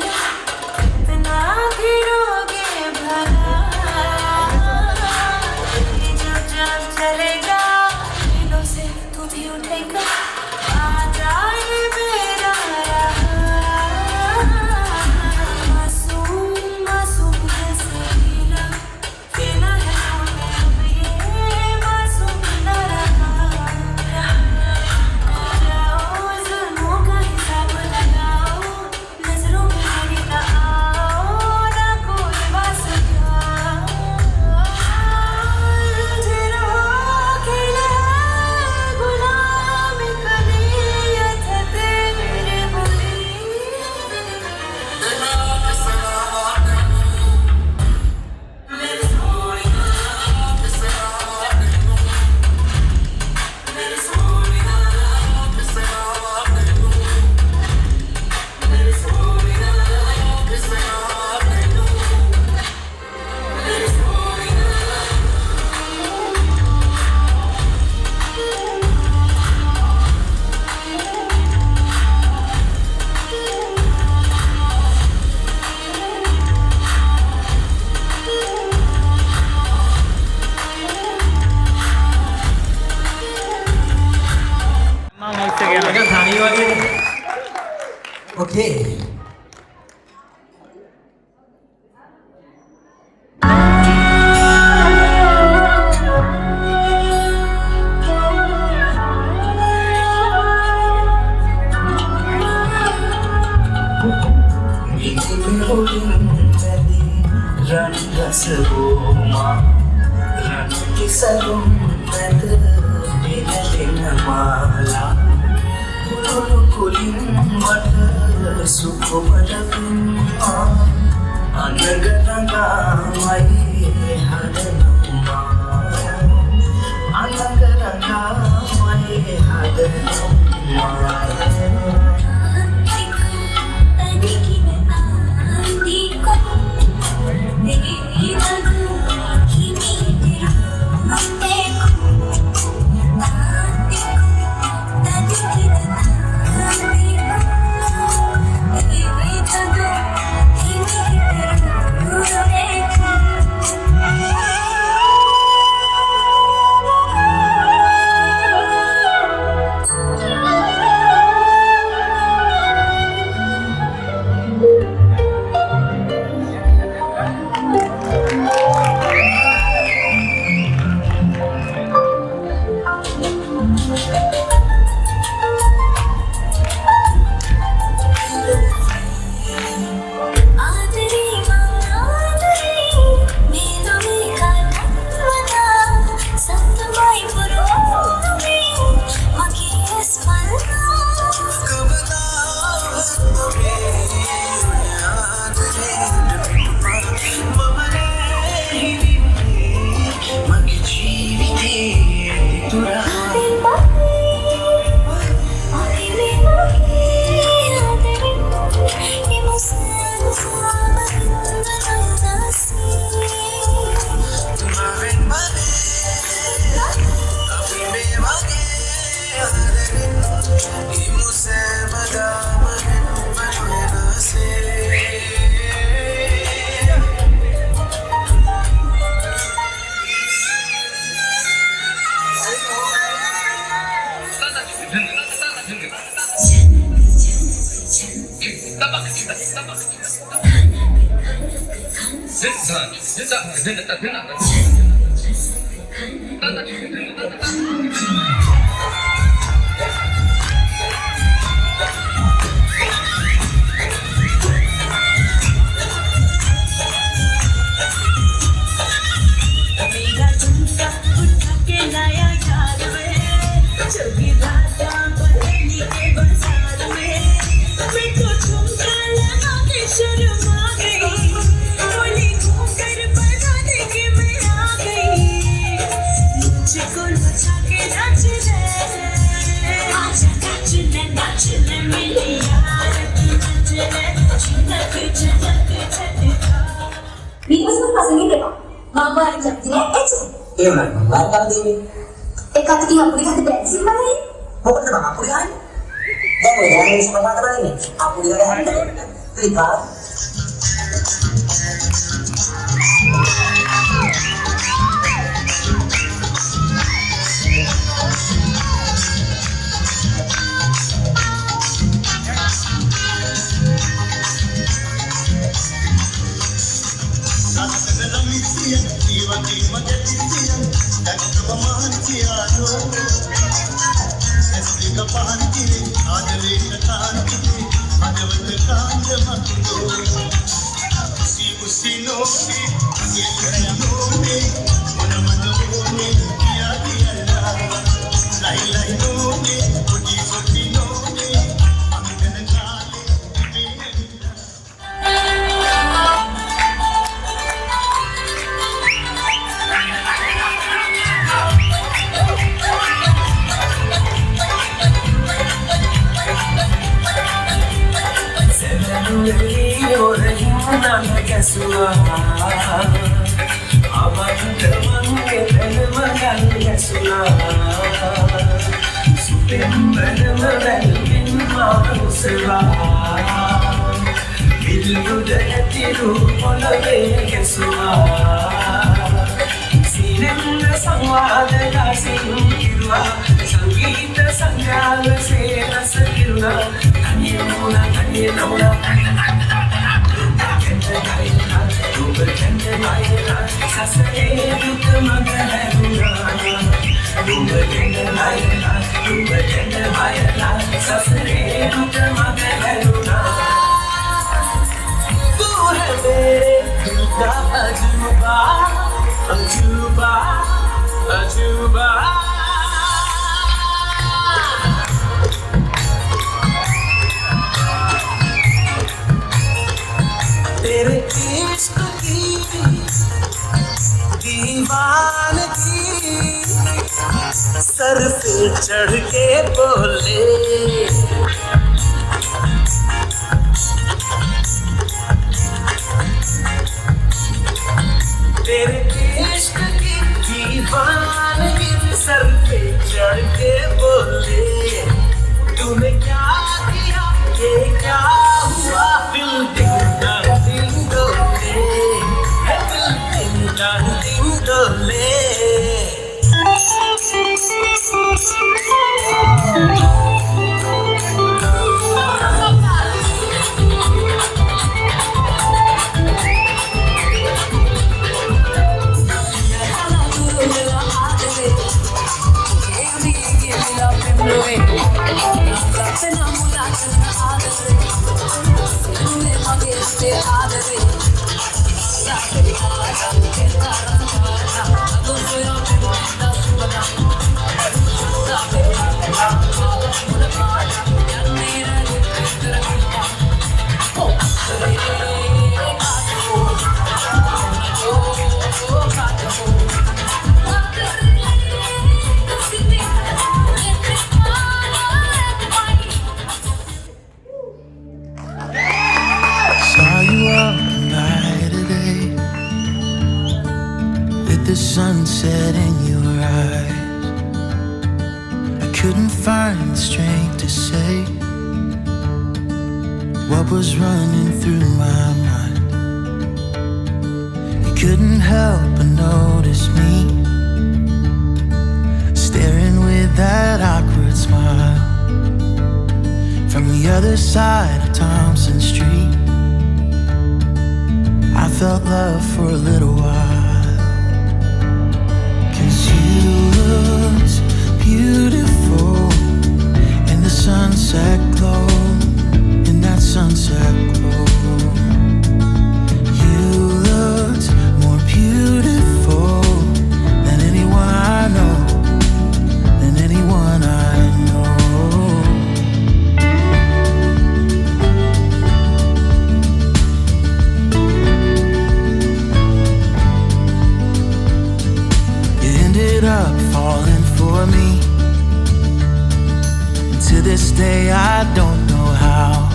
Speaker 3: इतना गिरोगे भला ये जब चलेगा दिलों से तू भी उठेगा आ जाए मेरा मासूम मासूम जैसे खेला है तूने अब ये मासूम न रहा जाओ जुल्मों का हिसाब लगाओ नजरों में मेरी ना आओ ना कोई वास्ता तेरा खेला गुलाम कलियत तेरे बुरी
Speaker 5: Okay.
Speaker 3: Ek kata dia boleh kata bensin mana ni?
Speaker 5: Bukan bang, aku lihat. Dan boleh ada semua mata balik ni. Aku lihat ada. Terlibat.
Speaker 1: Saw you up night today with the sunset in your eyes. I couldn't find the strength to say what was running through my mind. You couldn't help but notice me staring with that awkward smile from the other side of Thompson Street. I felt love for a little while, 'cause you looked beautiful in the sunset glow, in that sunset glow. You looked more beautiful than anyone I know, than anyone I know. Up falling for me, and to this day I don't know how.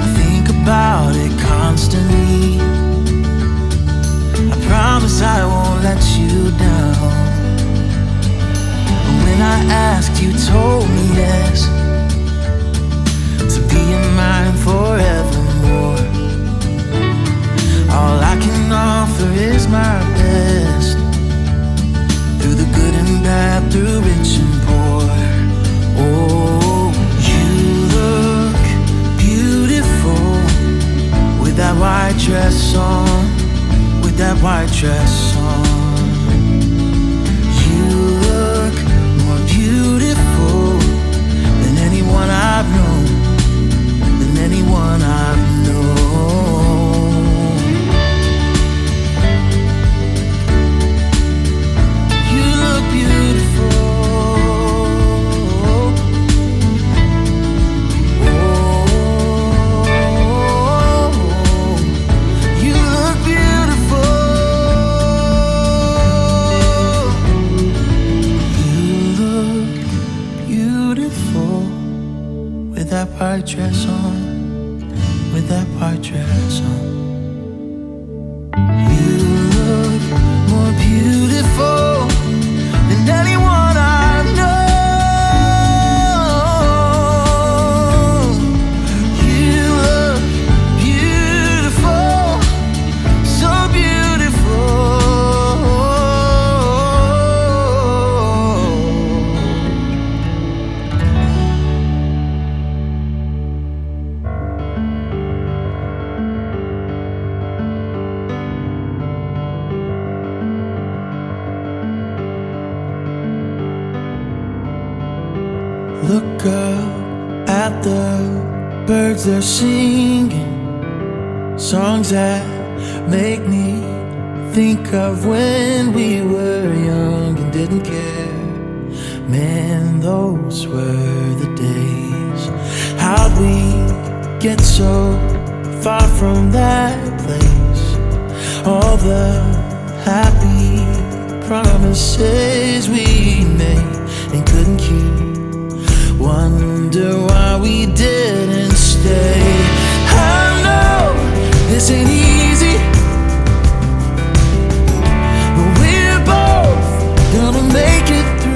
Speaker 1: I think about it constantly. I promise I won't let you down. But when I asked, you told me yes, to be in mine forevermore. All I can white dress on, with that white dress on. You look more beautiful than anyone I've known, than anyone I've known. You look beautiful. With that white dress on, with that white dress on. You look more beautiful than anyone I've known. You look beautiful, so beautiful. Look up at the birds, they're singing songs that make me think of when we were young and didn't care. Man, those were the days. How'd we get so far from that place? All the happy promises we made and couldn't keep. Wonder why we didn't stay. I know this ain't easy, but we're both gonna make it through.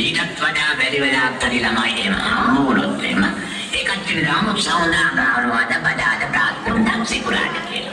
Speaker 6: ඊටත් වඩා වැඩි වෙලාවක් හරි ළමයි එහෙම හම්බුනොත් එහෙම ඒ කට්ටිය දාමු සවුන්දා ගානවාද බඩාද ප්‍රාර්ථනා සිකුරාට කියලා.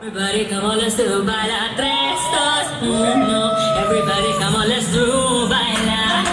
Speaker 7: Everybody come on, let's do bailar tres, dos, uno. Everybody come on, let's do bailar.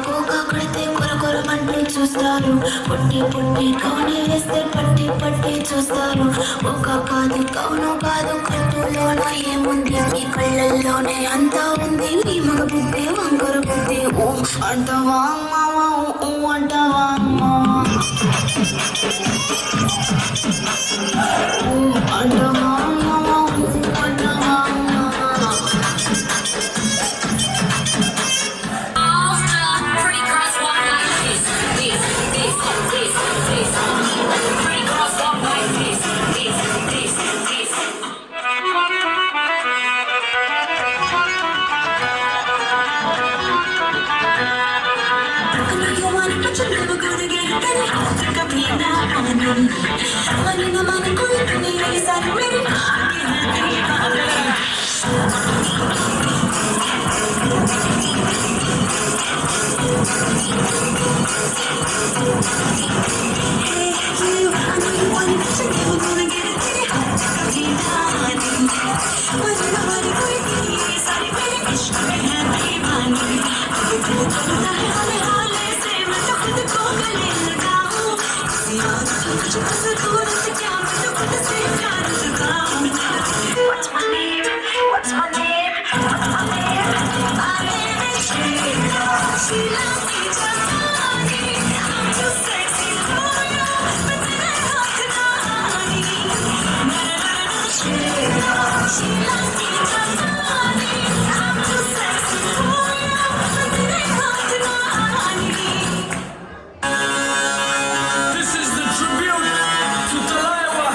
Speaker 3: కోకా కొడితే కొరకొరమంటూ చూస్తారు పొట్టి పొట్టి కౌని వేస్తే పట్టి పట్టి చూస్తారు కోకా కాదు కౌను కాదు కట్టులోన ఏముంది మీ కళ్ళల్లోనే అంతా ఉంది మీ మగ బుద్ధి వంకర బుద్ధి ఓ అంటవా అమ్మావా ఓ అంటవా అమ్మావా ఓ అంటవా అమ్మావా ఓ అంటవా అమ్మావా
Speaker 7: Pretty girls walk like this. Pretty girls walk like this.
Speaker 3: You want it, but you're never gonna get it. Better think of me now. Money, no money, call it me. I started ready. What's my name? What's my name? What's my name? My name is Sheila. Sheila Tijani. I'm too sexy for you, but then I got Kanani. Sheila, Sheila Tijani. I'm too sexy for you, but then I got Kanani.
Speaker 1: This is the tribute to Talaiwa.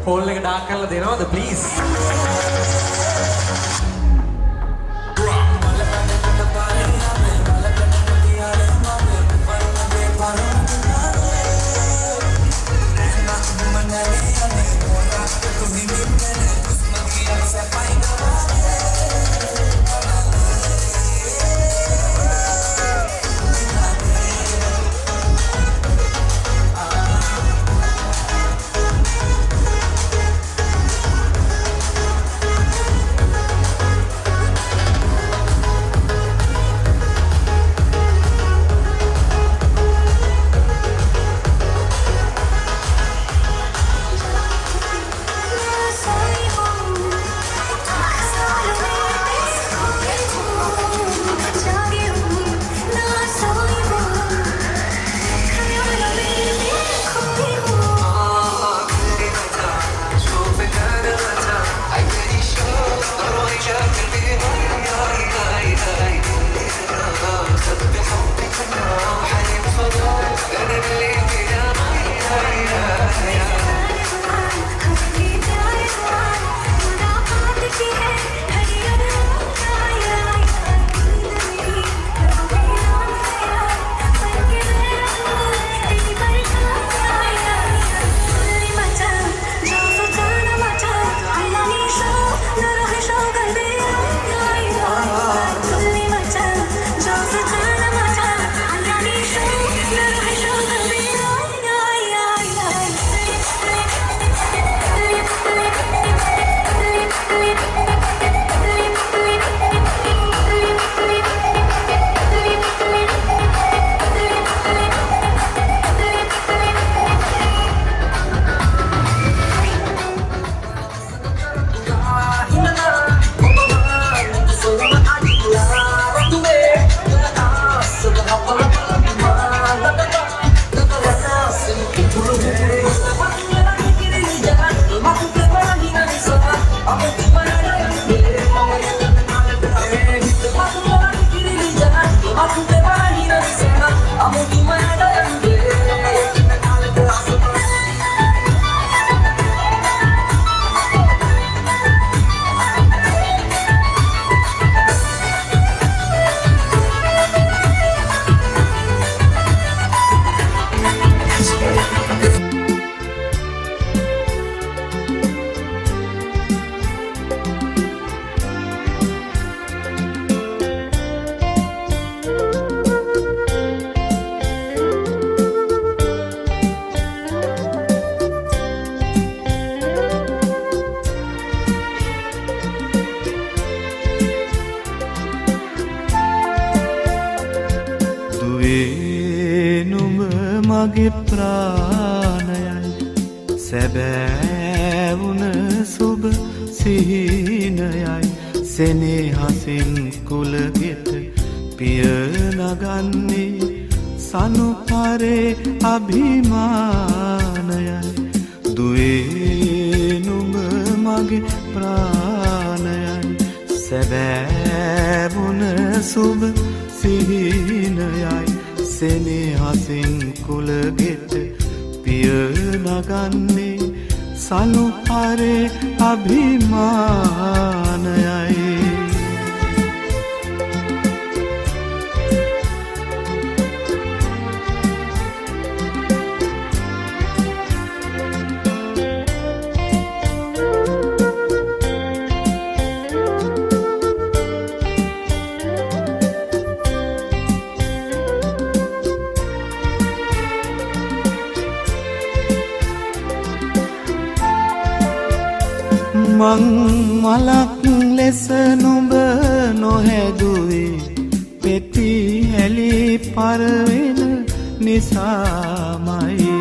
Speaker 5: Hall එක dark කරලා දෙනවද please?
Speaker 1: මගේ ප්‍රාණයයි සැබෑවුන සුබ සිහිනයයි සෙනෙහසින් කුලගෙට පිය නගන්නේ සනුපරේ අභිමානයයි දුවේ නුඹ මගේ ප්‍රාණයයි සැබෑවුන සුබ සිහිනයයි සෙනෙහසින් කුලගෙට පිය නගන්නේ සනුපරේ අභිමානයයි මං මලක් ලෙස නුඹ නොහැදුවේ පෙති හැලි පරවෙන නිසාමයි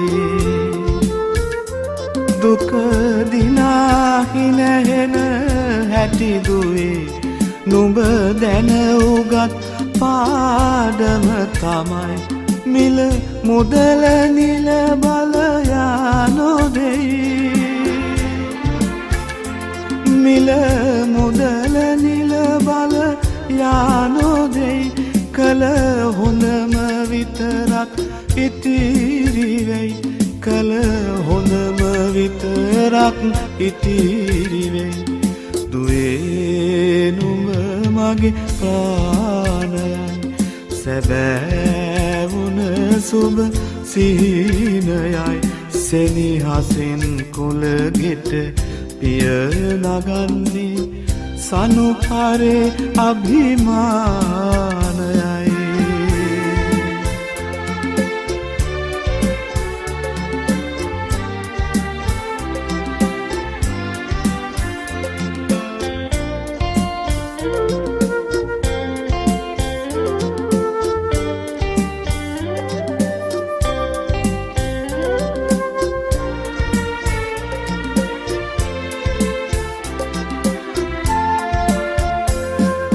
Speaker 1: දුක දිනාහි නැහෙන හැටිදුවේ නුඹ දැන උගත් පාඩම තමයි මිල මුදල නිල බලයා නොදෙයි මිල මුදල නිල බල යානොදෙයි කළ හොඳම විතරක් ඉතිරිවෙයි කළ හොඳම විතරක් ඉතිරිවෙයි දුවේ නුඹ මගේ ප්‍රාණයයි සැබෑවුන සුබ සිහිනයයි සෙනෙහසින් කුලගෙට පිය නගන්නේ සනුපරේ අභිමානයයි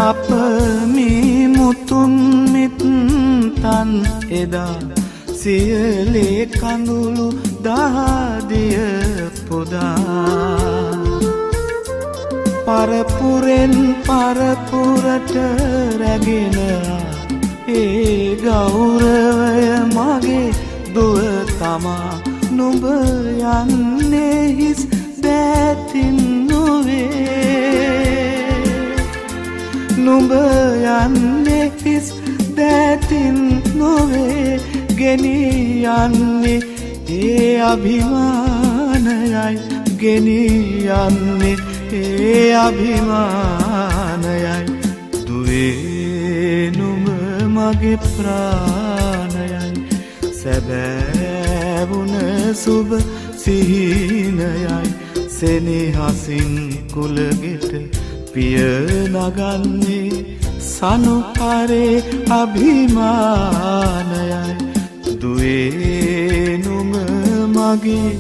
Speaker 1: අප මේ මුතුන් මිත්තන් එදා සියලේ කඳුළු දහදිය පුදා පරපුරෙන් පරපුරට රැගෙන ඒ ගෞරවය මගේ දුව තමා නුඹ යන්නේ හිස් දැතින් නොවේ නුඹ යන්නේ හිස් දැතින් නොවේ ගෙනියන්නේ ඒ අභිමානයයි ගෙනියන්නේ ඒ අභිමානයයි දුවේ නුඹ මගේ ප්‍රාණයයි සැබෑවුන සුබ සිහිනයයි සෙනෙහසින් කුලගෙට පිය නගන්නේ සනුපරේ අභිමානයයි දුවේ නුඹ මගේ